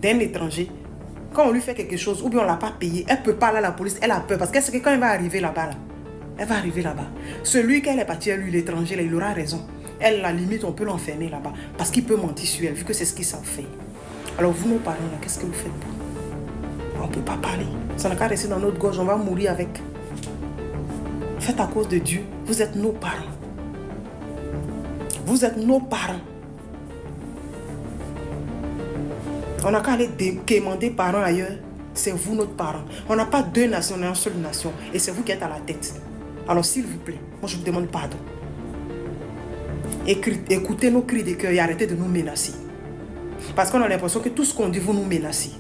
d'un étranger, quand on lui fait quelque chose, ou bien on ne l'a pas payé, elle ne peut pas aller à la police, elle a peur. Parce qu'elle sait que quand elle va arriver là-bas, elle va arriver là-bas. Celui qu'elle est partie à lui, l'étranger, il aura raison. Elle, la limite, on peut l'enfermer là-bas. Parce qu'il peut mentir sur elle, vu que c'est ce qu'ils savent faire. Alors vous, nos parents, là, qu'est-ce que vous faites pour nous? On ne peut pas parler. Ça n'a qu'à rester dans notre gorge, on va mourir avec. Faites à cause de Dieu. Vous êtes nos parents. Vous êtes nos parents. On n'a qu'à aller demander parents ailleurs. C'est vous notre parent. On n'a pas deux nations, on a une seule nation. Et c'est vous qui êtes à la tête. Alors s'il vous plaît, moi je vous demande pardon. Écoutez nos cris de cœur et arrêtez de nous menacer. Parce qu'on a l'impression que tout ce qu'on dit, vous nous menacez.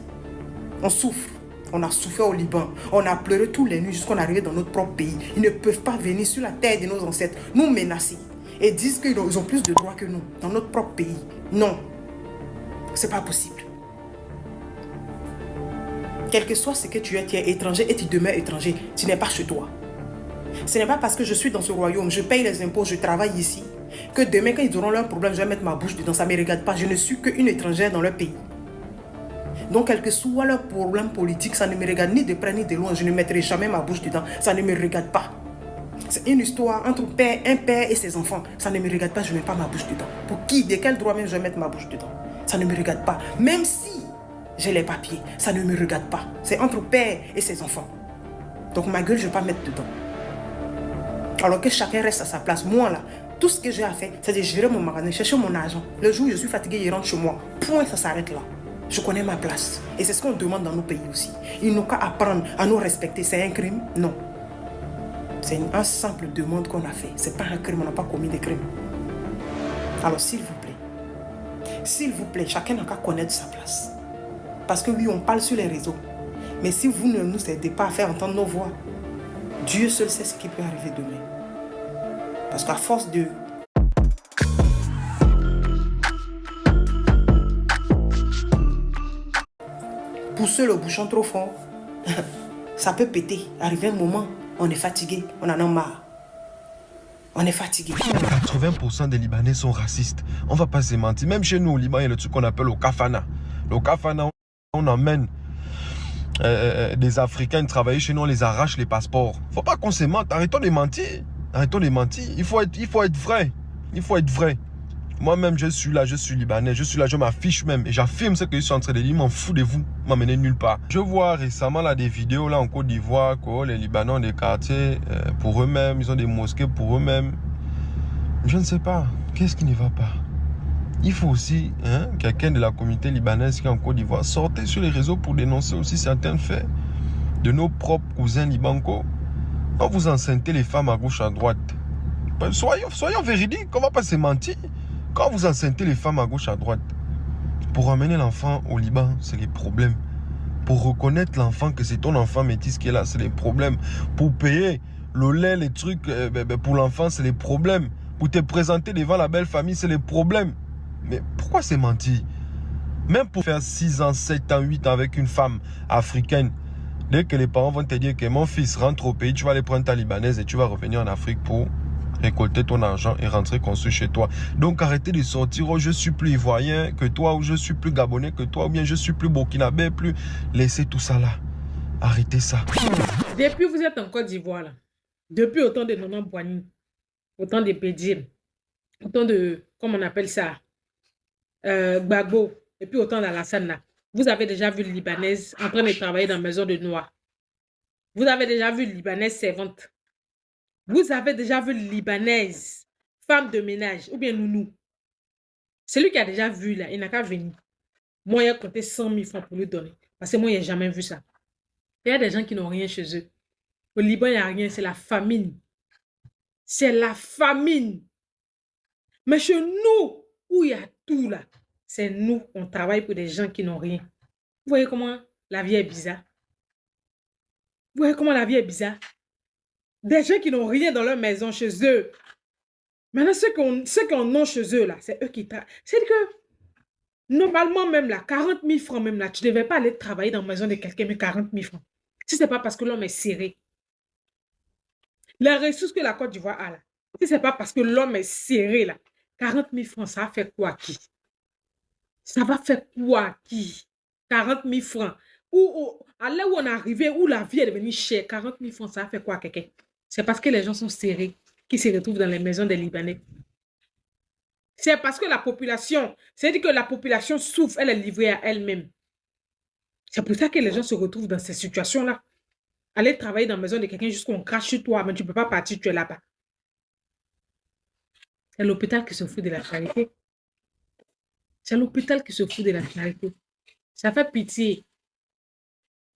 On souffre. On a souffert au Liban. On a pleuré tous les nuits jusqu'à qu'on arrive dans notre propre pays. Ils ne peuvent pas venir sur la terre de nos ancêtres, nous menacer. Et disent qu'ils ont plus de droits que nous dans notre propre pays. Non. C'est pas possible. Quel que soit ce que tu es étranger et tu demeures étranger. Tu n'es pas chez toi. Ce n'est pas parce que je suis dans ce royaume, je paye les impôts, je travaille ici, que demain, quand ils auront leur problème, je vais mettre ma bouche dedans. Ça ne me regarde pas. Je ne suis qu'une étrangère dans leur pays. Donc, quel que soit leur problème politique, ça ne me regarde ni de près ni de loin. Je ne mettrai jamais ma bouche dedans. Ça ne me regarde pas. C'est une histoire entre un père et ses enfants. Ça ne me regarde pas, je ne mets pas ma bouche dedans. Pour qui, de quel droit même je vais mettre ma bouche dedans? Ça ne me regarde pas. Même si j'ai les papiers, ça ne me regarde pas. C'est entre père et ses enfants. Donc ma gueule, je ne vais pas mettre dedans. Alors que chacun reste à sa place. Moi là, tout ce que j'ai à faire, c'est de gérer mon magasin, chercher mon argent. Le jour où je suis fatigué, je rentre chez moi. Point, ça s'arrête là. Je connais ma place. Et c'est ce qu'on demande dans nos pays aussi. Ils n'ont qu'à apprendre à nous respecter. C'est un crime? Non. C'est une simple demande qu'on a fait. C'est pas un crime, on n'a pas commis de crime. Alors s'il vous plaît, chacun n'a qu'à connaître sa place. Parce que oui, on parle sur les réseaux. Mais si vous ne nous aidez pas à faire entendre nos voix, Dieu seul sait ce qui peut arriver demain. Parce qu'à force de... pousser le bouchon trop fort, ça peut péter. Arriver un moment, on est fatigué, on en a marre. On est fatigué. 80% des Libanais sont racistes. On va pas se mentir. Même chez nous au Liban, il y a le truc qu'on appelle le kafana. Le kafana, on emmène des Africains travailler chez nous, on les arrache les passeports. Faut pas qu'on se mente. Arrêtons de mentir. Arrêtons de mentir. Il faut être vrai. Il faut être vrai. Moi-même, je suis là, je suis Libanais. Je suis là, je m'affiche même. Et j'affirme ce que je suis en train de dire. M'en fous de vous. M'emmenez nulle part. Je vois récemment là des vidéos là en Côte d'Ivoire que les Libanais ont des quartiers pour eux-mêmes. Ils ont des mosquées pour eux-mêmes. Je ne sais pas. Qu'est-ce qui ne va pas? Il faut aussi quelqu'un de la communauté libanaise qui est en Côte d'Ivoire sortir sur les réseaux pour dénoncer aussi certains faits de nos propres cousins libanco. Quand vous enceintez les femmes à gauche, à droite, soyons véridiques, on ne va pas se mentir. Quand vous enceintez les femmes à gauche, à droite, pour amener l'enfant au Liban, c'est les problèmes. Pour reconnaître l'enfant que c'est ton enfant métis qui est là, c'est les problèmes. Pour payer le lait, les trucs pour l'enfant, c'est les problèmes. Pour te présenter devant la belle famille, c'est les problèmes. Mais pourquoi c'est mentir? Même pour faire 6 ans, 7 ans, 8 ans avec une femme africaine, dès que les parents vont te dire que mon fils rentre au pays, tu vas aller prendre ta libanaise et tu vas revenir en Afrique pour récolter ton argent et rentrer construire chez toi. Donc arrêtez de sortir, oh, je suis plus ivoirien que toi, ou je suis plus gabonais que toi, ou bien je suis plus burkinabé, plus... Laissez tout ça là. Arrêtez ça. Depuis vous êtes en Côte d'Ivoire, là, depuis autant de Nonan Boigny, autant de Pédim, autant de, comment on appelle ça, Gbagbo, et puis autant d'Alassane, là, vous avez déjà vu le Libanaise en train de travailler dans la maison de Noir. Vous avez déjà vu le Libanaise servante. Vous avez déjà vu le Libanaise femme de ménage, ou bien nounou. Celui qui a déjà vu, là, il n'a qu'à venir. Moi, il a compté 100 000 francs pour lui donner. Parce que moi, il n'a jamais vu ça. Il y a des gens qui n'ont rien chez eux. Au Liban, il n'y a rien, c'est la famine. C'est la famine. Mais chez nous, où il y a tout là, c'est nous, on travaille pour des gens qui n'ont rien. Vous voyez comment la vie est bizarre? Vous voyez comment la vie est bizarre? Des gens qui n'ont rien dans leur maison chez eux. Maintenant, ceux qui en ont chez eux, là, c'est eux qui travaillent. C'est que, normalement même là, 40 000 francs même là, tu ne devais pas aller travailler dans la maison de quelqu'un, mais 40 000 francs. Si ce n'est pas parce que l'homme est serré. Les ressources que la Côte d'Ivoire a là, si ce n'est pas parce que l'homme est serré là, 40 000 francs, ça va faire quoi qui? Ça va faire quoi qui? 40 000 francs. À là où on est arrivé, où la vie est devenue chère, 40 000 francs, ça a fait quoi à quelqu'un? C'est parce que les gens sont serrés, qui se retrouvent dans les maisons des Libanais. C'est parce que la population, c'est-à-dire que la population souffre, elle est livrée à elle-même. C'est pour ça que les gens se retrouvent dans ces situations-là. Aller travailler dans la maison de quelqu'un jusqu'à qu'on crache sur toi, mais tu ne peux pas partir, tu es là-bas. C'est l'hôpital qui se fout de la charité. C'est l'hôpital qui se fout de la charité. Ça fait pitié.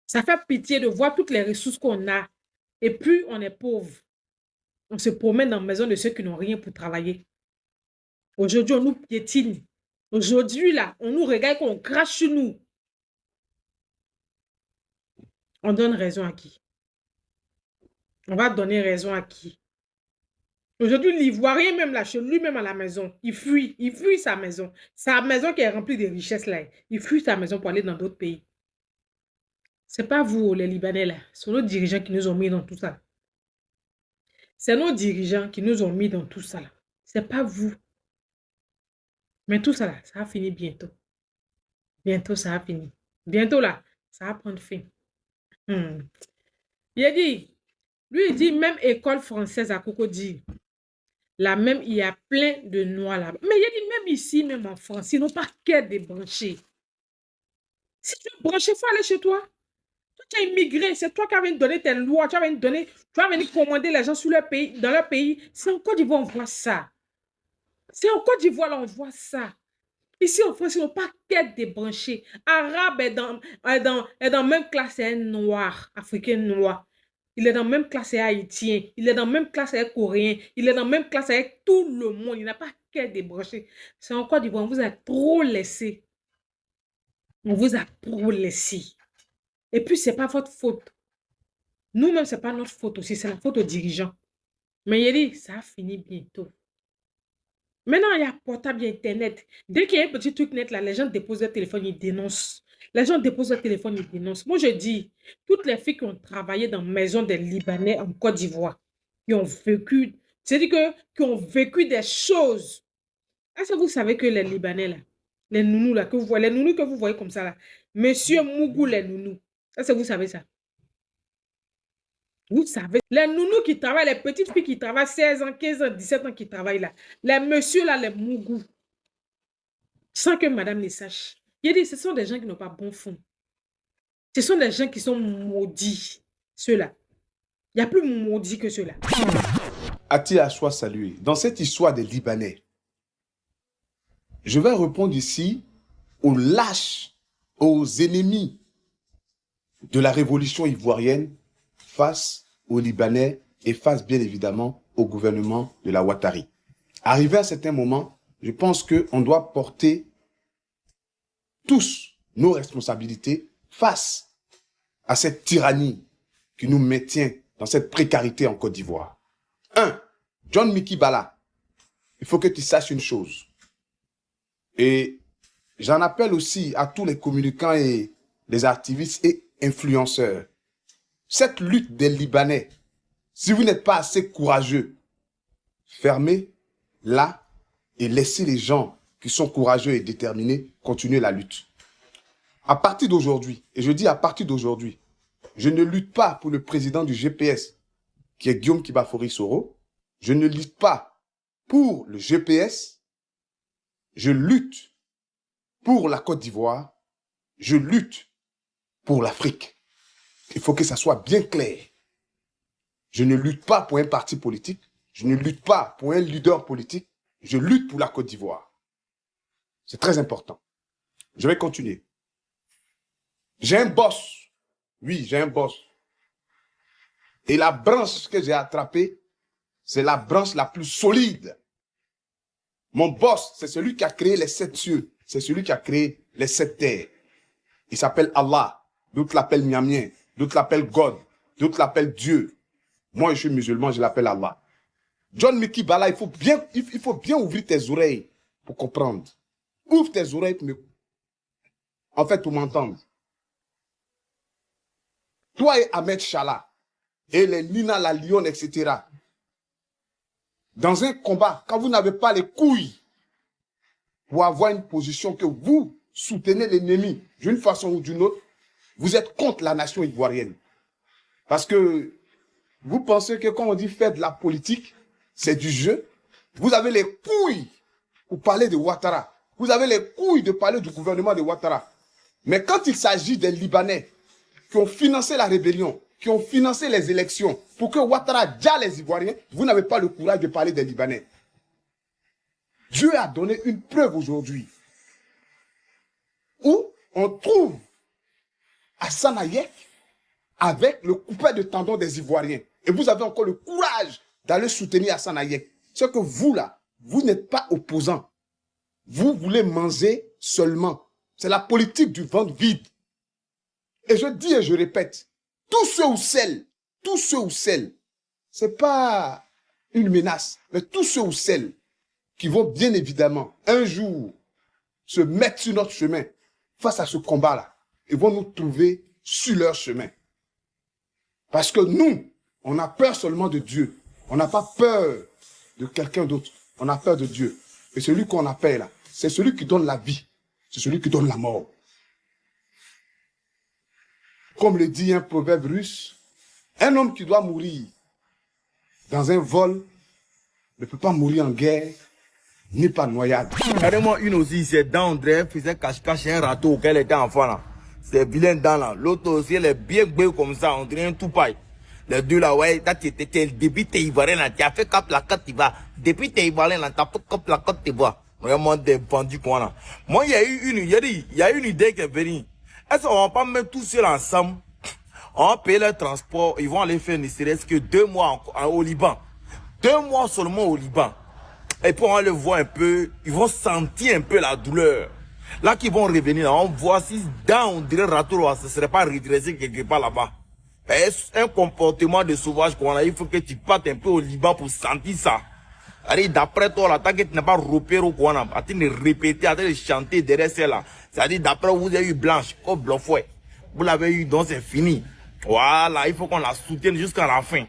Ça fait pitié de voir toutes les ressources qu'on a. Et puis, on est pauvre. On se promène dans la maison de ceux qui n'ont rien pour travailler. Aujourd'hui, on nous piétine. Aujourd'hui, là, on nous regarde qu'on crache sur nous. On donne raison à qui? On va donner raison à qui? Aujourd'hui, l'Ivoirien, même là, chez lui-même à la maison, il fuit sa maison. Sa maison qui est remplie de richesses là. Il fuit sa maison pour aller dans d'autres pays. Ce n'est pas vous, les Libanais, là. C'est nos dirigeants qui nous ont mis dans tout ça. C'est nos dirigeants qui nous ont mis dans tout ça. Ce n'est pas vous. Mais tout ça, là, ça va finir bientôt. Bientôt, ça va finir. Bientôt, là, ça va prendre fin. Il a dit, lui, il dit, même école française à Cocody, là même, il y a plein de noirs là-bas. Mais il a dit, même ici, même en France, ils n'ont pas qu'à débrancher. Si tu veux brancher, il faut aller chez toi. Toi, tu as immigré, c'est toi qui as donné tes lois, tu vas venir commander les gens sur leur pays, dans leur pays. C'est en Côte d'Ivoire, on voit ça. C'est en Côte d'Ivoire, là, on voit ça. Ici, en France, ils n'ont pas qu'à débrancher. Arabe est dans la même classe et un noir, africain noir. Il est dans la même classe avec haïtien. Il est dans la même classe avec coréen. Il est dans la même classe avec tout le monde. Il n'a pas qu'à débrancher. C'est en Côte d'Ivoire, on vous a trop laissé. On vous a trop laissé. Et puis, ce n'est pas votre faute. Nous-mêmes, ce n'est pas notre faute aussi. C'est la faute aux dirigeants. Mais il dit, ça a fini bientôt. Maintenant, il y a portable, il y a Internet. Dès qu'il y a un petit truc net, là, les gens déposent leur téléphone, ils dénoncent. Les gens déposent leur téléphone, ils dénoncent. Moi, je dis, toutes les filles qui ont travaillé dans la maison des Libanais en Côte d'Ivoire, qui ont vécu, c'est-à-dire qui ont vécu des choses. Est-ce que vous savez que les Libanais, là, les nounous, là, que vous voyez, les nounous que vous voyez comme ça, là, Monsieur Mougou, les nounous, est-ce que vous savez ça? Vous savez, les nounous qui travaillent, les petites filles qui travaillent 16 ans, 15 ans, 17 ans qui travaillent là, les messieurs là, les mougous, sans que madame ne sache. Il dit, ce sont des gens qui n'ont pas bon fond. Ce sont des gens qui sont maudits, ceux-là. Il n'y a plus maudits que ceux-là. Attire à soi salué. Dans cette histoire des Libanais, je vais répondre ici aux lâches, aux ennemis de la révolution ivoirienne face aux Libanais et face bien évidemment au gouvernement de la Ouattari. Arrivé à un certain moment, je pense qu'on doit porter tous nos responsabilités face à cette tyrannie qui nous maintient dans cette précarité en Côte d'Ivoire. 1. John Mickey Bala, il faut que tu saches une chose. Et j'en appelle aussi à tous les communicants et les activistes et influenceurs. Cette lutte des Libanais, si vous n'êtes pas assez courageux, fermez-la et laissez les gens qui sont courageux et déterminés continuer la lutte. À partir d'aujourd'hui, et je dis à partir d'aujourd'hui, je ne lutte pas pour le président du GPS, qui est Guillaume Kibafori Soro. Je ne lutte pas pour le GPS. Je lutte pour la Côte d'Ivoire. Je lutte pour l'Afrique. Il faut que ça soit bien clair. Je ne lutte pas pour un parti politique. Je ne lutte pas pour un leader politique. Je lutte pour la Côte d'Ivoire. C'est très important. Je vais continuer. J'ai un boss. Oui, j'ai un boss. Et la branche que j'ai attrapée, c'est la branche la plus solide. Mon boss, c'est celui qui a créé les 7 cieux. C'est celui qui a créé les 7 terres. Il s'appelle Allah. D'autres l'appellent Miamien. D'autres l'appellent God. D'autres l'appellent Dieu. Moi, je suis musulman, je l'appelle Allah. John Mickey Bala, il faut bien ouvrir tes oreilles pour comprendre. Ouvre tes oreilles pour m'entendre. Toi et Ahmed Chala, et les Nina la Lyon, etc. Dans un combat, quand vous n'avez pas les couilles pour avoir une position que vous soutenez l'ennemi d'une façon ou d'une autre, vous êtes contre la nation ivoirienne. Parce que vous pensez que quand on dit faire de la politique, c'est du jeu. Vous avez les couilles pour parler de Ouattara. Vous avez les couilles de parler du gouvernement de Ouattara. Mais quand il s'agit des Libanais qui ont financé la rébellion, qui ont financé les élections pour que Ouattara dia les Ivoiriens, vous n'avez pas le courage de parler des Libanais. Dieu a donné une preuve aujourd'hui où on trouve Hassan Hayek avec le coupé de tendon des Ivoiriens. Et vous avez encore le courage d'aller soutenir Hassan Hayek. C'est que vous, là, vous n'êtes pas opposant. Vous voulez manger seulement. C'est la politique du ventre vide. Et je dis et je répète, tous ceux ou celles, c'est pas une menace, mais tous ceux ou celles qui vont bien évidemment un jour se mettre sur notre chemin face à ce combat-là, ils vont nous trouver sur leur chemin. Parce que nous, on a peur seulement de Dieu. On n'a pas peur de quelqu'un d'autre. On a peur de Dieu. Et celui qu'on appelle là, c'est celui qui donne la vie. C'est celui qui donne la mort. Comme le dit un proverbe russe, un homme qui doit mourir dans un vol ne peut pas mourir en guerre, ni par noyade. Carrément, une aussi, c'est dans André, faisait cache-cache un râteau auquel elle était enfant là. C'est vilain dans là. L'autre aussi, elle est bien beau comme ça, on dirait un tout paille. Les deux là, ouais, depuis t'es ivoirien là, tu as fait cap la Côte d'Ivoire. Depuis t'es ivoirien là, tu as fait cap la Côte d'Ivoire. Vraiment des bandits quoi là. Moi, il y a une idée qui est venue. Est-ce qu'on va pas mettre tous ceux ensemble? On va payer leur transport, ils vont aller faire ne serait-ce que 2 mois au Liban. 2 mois seulement au Liban. Et puis on va le voir un peu, ils vont sentir un peu la douleur. Là qu'ils vont revenir, là, on voit si dans on dirait râteau, ça ne serait pas redressé quelque part là-bas. Un comportement de sauvage qu'on a, il faut que tu partes un peu au Liban pour sentir ça. Allez, d'après toi, là, tant que tu n'as pas repéré au coin, là, tu ne répéter, à de chanter derrière celle-là. C'est-à-dire, d'après vous avez eu Blanche, comme Blofouet. Vous l'avez eu, donc c'est fini. Voilà, il faut qu'on la soutienne jusqu'à la fin.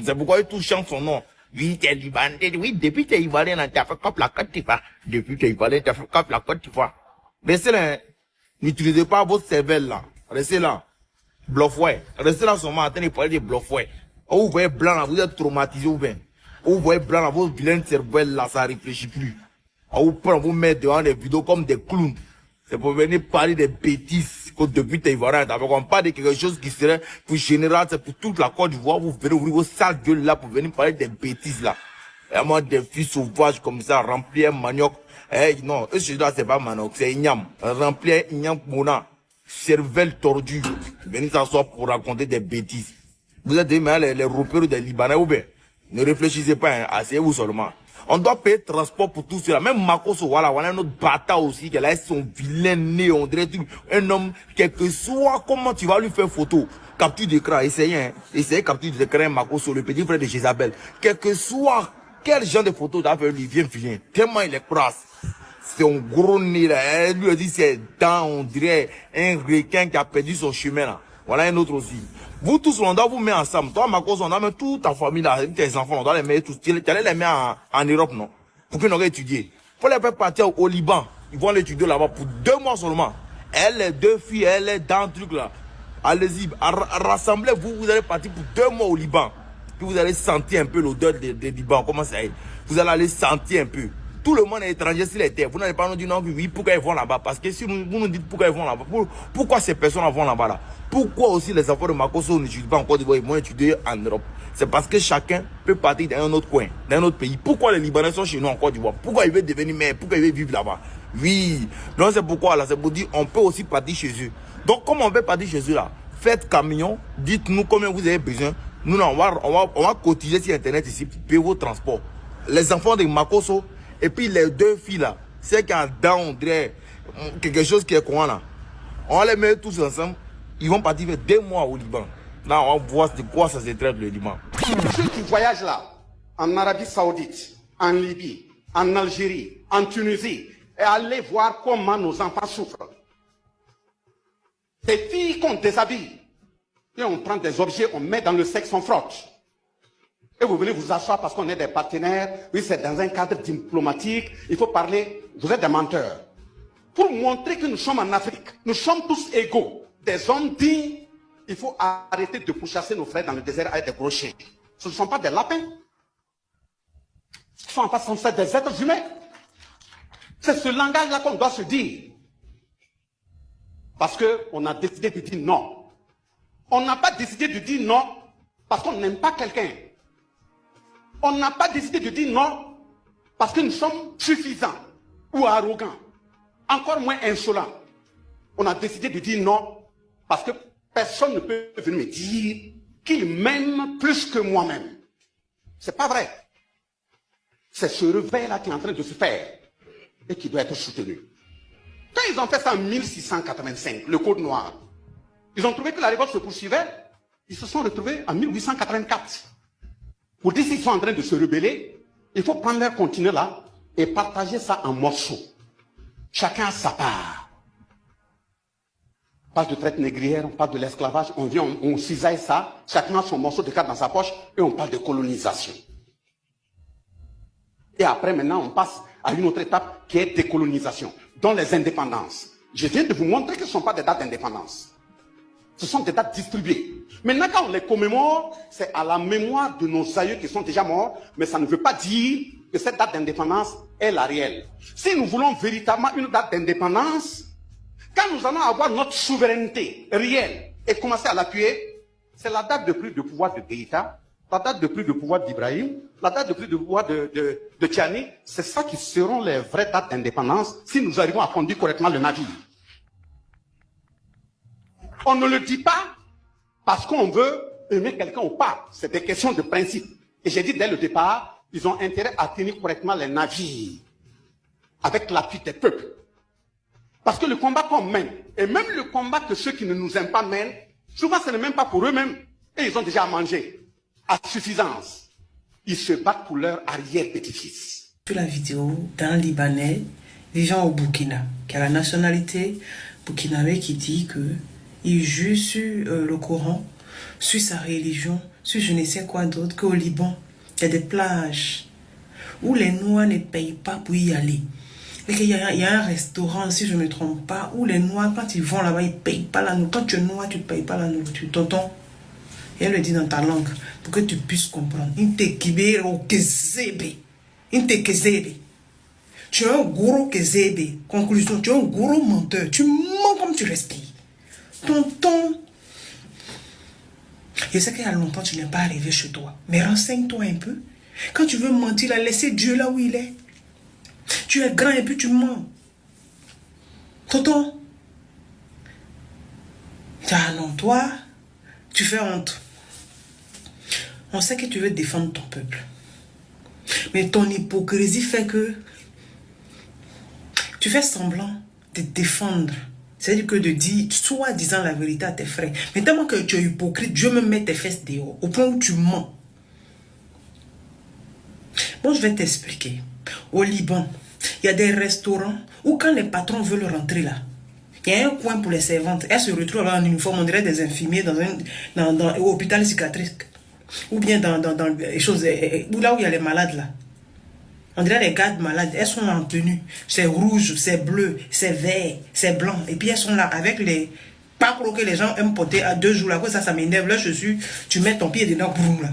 C'est pourquoi il tout chante son nom. Oui, t'es Libanais, oui, depuis t'es Ivoirien, t'as fait comme la Côte d'Ivoire. Depuis t'es Ivoirien, t'as fait comme la Côte d'Ivoire. Restez là, n'utilisez pas votre cervelle là. Restez là. Blofouet. Restez là seulement en train de parler de Blofouet. Vous voyez blanc là, vous êtes traumatisé ou bien. Vous voyez blanc là, votre vilaine cervelle là, ça réfléchit plus. On vous prend, vous met devant des vidéos comme des clowns. C'est pour venir parler des bêtises que depuis t'es Ivoirien. On parle de quelque chose qui serait pour général, c'est pour toute la Côte d'Ivoire. Vous venez ouvrir vos sales gueules là pour venir parler des bêtises là. Vraiment des filles sauvages comme ça, remplir un manioc. Non, ce là c'est pas manioc, c'est ignam. Remplir un ignam mona. Cervelle tordue. Venez s'asseoir pour raconter des bêtises. Vous êtes les repères des Libanais ou bien. Ne réfléchissez pas, hein, asseyez-vous seulement. On doit payer transport pour tout cela. Même Makoso, voilà, on a un autre bâtard aussi, qui a son vilain nez, on dirait un homme, quel que soit, comment tu vas lui faire photo. Capture d'écran, essayez, hein. Essayez capture d'écran, Makoso, le petit frère de Jézabel. Quel que soit, quel genre de photo t'as fait, lui, viens. Tellement il est crasse. C'est un gros nez, là. Lui a dit, c'est dans, on dirait, un requin qui a perdu son chemin, là. Voilà un autre aussi. Vous tous, on doit vous mettre ensemble. Toi, Marcos, on doit mettre toute ta famille là, tes enfants, on doit les mettre tous. Tu allais les mettre en Europe, non? Pour qu'ils n'aient étudié. Faut les faire partir au Liban. Ils vont l'étudier là-bas pour 2 mois seulement. Elle, les 2 filles, elle est dans le truc là. Allez-y, rassemblez-vous, vous allez partir pour 2 mois au Liban. Puis vous allez sentir un peu l'odeur des Liban. Comment ça est? Vous allez aller sentir un peu. Tout le monde est étranger sur les terres. Vous n'allez pas nous dire non, oui, pourquoi ils vont là-bas? Parce que si vous nous dites pourquoi ils vont là-bas, pourquoi ces personnes vont là-bas là? Pourquoi aussi les enfants de Makoso n'étudient pas en Côte d'Ivoire, ils vont étudier en Europe? C'est parce que chacun peut partir dans un autre coin, dans un autre pays. Pourquoi les Libanais sont chez nous en Côte d'Ivoire? Pourquoi ils veulent devenir maire? Pourquoi ils veulent vivre là-bas? Oui. Donc c'est pourquoi là, c'est pour dire on peut aussi partir chez eux. Donc comment on peut partir chez eux là? Faites camion, dites-nous combien vous avez besoin. Nous on va cotiser sur internet ici pour payer vos transports. Les enfants de Makoso et puis les 2 filles là, c'est qu'en dedans on dirait quelque chose qui est courant là. On va les mettre tous ensemble. Ils vont partir faire 2 mois au Liban. Là, on va voir de quoi ça se traite le Liban. Ceux qui voyagent là, en Arabie Saoudite, en Libye, en Algérie, en Tunisie, et allez voir comment nos enfants souffrent. Des filles qu'on déshabille. Et on prend des objets, on met dans le sexe, on frotte. Et vous venez vous asseoir parce qu'on est des partenaires. Oui, c'est dans un cadre diplomatique. Il faut parler. Vous êtes des menteurs. pour montrer que nous sommes en Afrique. Nous sommes tous égaux. Des hommes dignes. Il faut arrêter de pourchasser nos frères dans le désert avec des gros chiens. Ce ne sont pas des lapins. Ce ne sont pas censés être des êtres humains. C'est ce langage-là qu'on doit se dire. Parce qu'on a décidé de dire non. On n'a pas décidé de dire non parce qu'on n'aime pas quelqu'un. On n'a pas décidé de dire non parce que nous sommes suffisants ou arrogants, encore moins insolents. On a décidé de dire non parce que personne ne peut venir me dire qu'il m'aime plus que moi-même. C'est pas vrai. C'est ce réveil-là qui est en train de se faire et qui doit être soutenu. Quand ils ont fait ça en 1685, le Code noir, ils ont trouvé que la révolte se poursuivait, ils se sont retrouvés en 1884. Pour dire qu'ils sont en train de se rebeller, il faut prendre leur continent là et partager ça en morceaux. Chacun a sa part. On parle de traite négrière, on parle de l'esclavage, on vient, on cisaille ça, chacun a son morceau de carte dans sa poche et on parle de colonisation. Et après, maintenant, on passe à une autre étape qui est décolonisation, dont les indépendances. Je viens de vous montrer que ce ne sont pas des dates d'indépendance. Ce sont des dates distribuées. Maintenant, quand on les commémore, c'est à la mémoire de nos aïeux qui sont déjà morts, mais ça ne veut pas dire que cette date d'indépendance est la réelle. Si nous voulons véritablement une date d'indépendance, quand nous allons avoir notre souveraineté réelle et commencer à l'appuyer, c'est la date de prise de pouvoir de Keïta, la date de prise de pouvoir d'Ibrahim, la date de prise de pouvoir de Tchani. C'est ça qui seront les vraies dates d'indépendance si nous arrivons à conduire correctement le navire. On ne le dit pas parce qu'on veut aimer quelqu'un ou pas. C'est des questions de principe. Et j'ai dit dès le départ, ils ont intérêt à tenir correctement les navires avec l'appui des peuples. Parce que le combat qu'on mène, et même le combat que ceux qui ne nous aiment pas mènent, souvent ce n'est même pas pour eux-mêmes. Et ils ont déjà à manger, à suffisance. Ils se battent pour leur arrière-petit-fils. Sur la vidéo d'un Libanais vivant au Burkina, qui a la nationalité burkinabé, qui dit que il juge sur le Coran, sur sa religion, sur je ne sais quoi d'autre, qu'au Liban, il y a des plages où les Noirs ne payent pas pour y aller. Et qu'il y a un restaurant, si je ne me trompe pas, où les Noirs, quand ils vont là-bas, ils ne payent pas la nourriture. Quand tu es noir, tu ne payes pas la nourriture. Tonton, et elle le dit dans ta langue, pour que tu puisses comprendre. Tu es un gros kezebe. Conclusion, tu es un gros menteur. Tu mens comme tu respires. Tonton, je sais qu'il y a longtemps tu n'es pas arrivé chez toi, mais renseigne-toi un peu. Quand tu veux mentir, laissez Dieu là où il est. Tu es grand et puis tu mens. Tonton, ah non, toi, tu fais honte. On sait que tu veux défendre ton peuple. Mais ton hypocrisie fait que tu fais semblant de défendre. C'est-à-dire que de dire, soi-disant la vérité à tes frères. Mais tellement que tu es hypocrite, Dieu me met tes fesses dehors, au point où tu mens. Bon, je vais t'expliquer. Au Liban, il y a des restaurants où quand les patrons veulent rentrer là, il y a un coin pour les servantes. Elles se retrouvent en uniforme, on dirait des infirmiers dans un hôpital psychiatrique. Ou bien dans les choses, là où il y a les malades là. On dirait les gardes malades, elles sont en tenue. C'est rouge, c'est bleu, c'est vert, c'est blanc. Et puis elles sont là avec les... Pas que les gens aiment porter à 2 jours là, que ça m'énerve. Là, je suis... Tu mets ton pied dedans, boum là.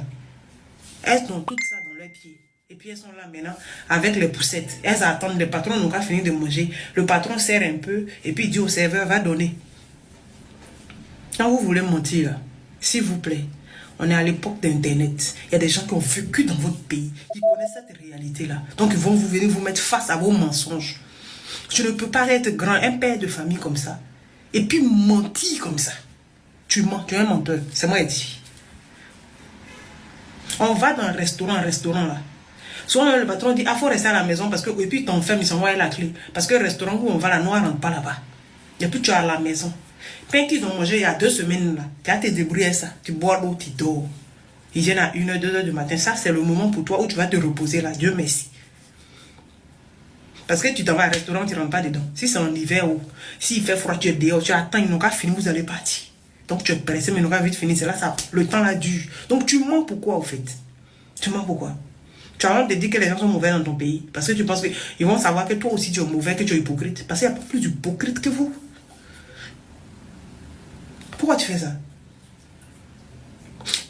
Elles ont tout ça dans leurs pieds. Et puis elles sont là maintenant avec les poussettes. Elles attendent, le patron n'a pas fini de manger. Le patron sert un peu et puis il dit au serveur, va donner. Quand vous voulez mentir là, s'il vous plaît, on est à l'époque d'Internet. Il y a des gens qui ont vécu dans votre pays, qui connaissent cette réalité-là. Donc, ils vont venir vous mettre face à vos mensonges. Tu ne peux pas être grand, un père de famille comme ça, et puis mentir comme ça. Tu mens, tu es un menteur. C'est moi qui dis. On va dans un restaurant là. Souvent, le patron dit, ah, faut rester à la maison parce que, et puis ton femme, il s'envoie la clé. Parce que le restaurant où on va, la noire rentre pas là-bas. Et puis, tu es à la maison. Quand ils ont mangé il y a 2 semaines, là, tu as te débrouillé ça. Tu bois l'eau, tu dors. Ils viennent à 1h, 2h du matin. Ça, c'est le moment pour toi où tu vas te reposer là. Dieu merci. Parce que tu t'en vas au restaurant, tu ne rentres pas dedans. Si c'est en hiver ou s'il fait froid, tu es dehors, tu attends, ils n'ont qu'à finir, vous allez partir. Donc tu es pressé, mais ils n'ont qu'à vite finir. C'est là, ça, le temps là dure. Donc tu mens pourquoi, au fait? Tu mens pourquoi? Tu as honte de dire que les gens sont mauvais dans ton pays. Parce que tu penses qu'ils vont savoir que toi aussi tu es mauvais, que tu es hypocrite. Parce qu'il n'y a pas plus d'hypocrite que vous. Pourquoi tu fais ça?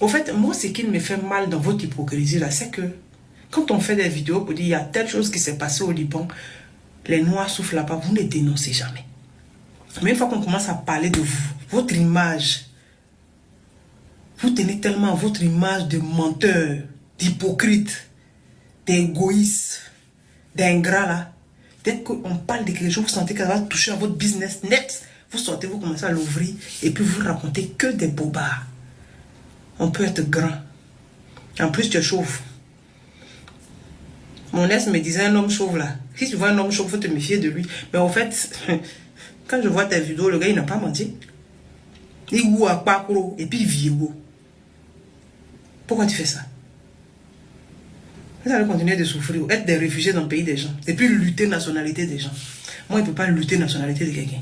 Au fait, moi, ce qui me fait mal dans votre hypocrisie, là, c'est que quand on fait des vidéos pour dire il y a telle chose qui s'est passée au Liban, les Noirs souffrent là-bas, vous ne dénoncez jamais. Mais une fois qu'on commence à parler de vous, votre image, vous tenez tellement votre image de menteur, d'hypocrite, d'égoïste, d'ingrat là. Dès qu'on parle de quelque chose, vous sentez que ça va toucher à votre business net. Vous sortez, vous commencez à l'ouvrir et puis vous racontez que des bobards. On peut être grand. En plus, tu es chauve. Mon ex me disait un homme chauve là. Si tu vois un homme chauve, il faut te méfier de lui. Mais en fait, quand je vois tes vidéos, le gars, il n'a pas menti. Il ou à Pakuro et puis il vit où. Pourquoi tu fais ça? Vous allez continuer de souffrir, être des réfugiés dans le pays des gens. Et puis lutter nationalité des gens. Moi, il ne peut pas lutter nationalité de quelqu'un.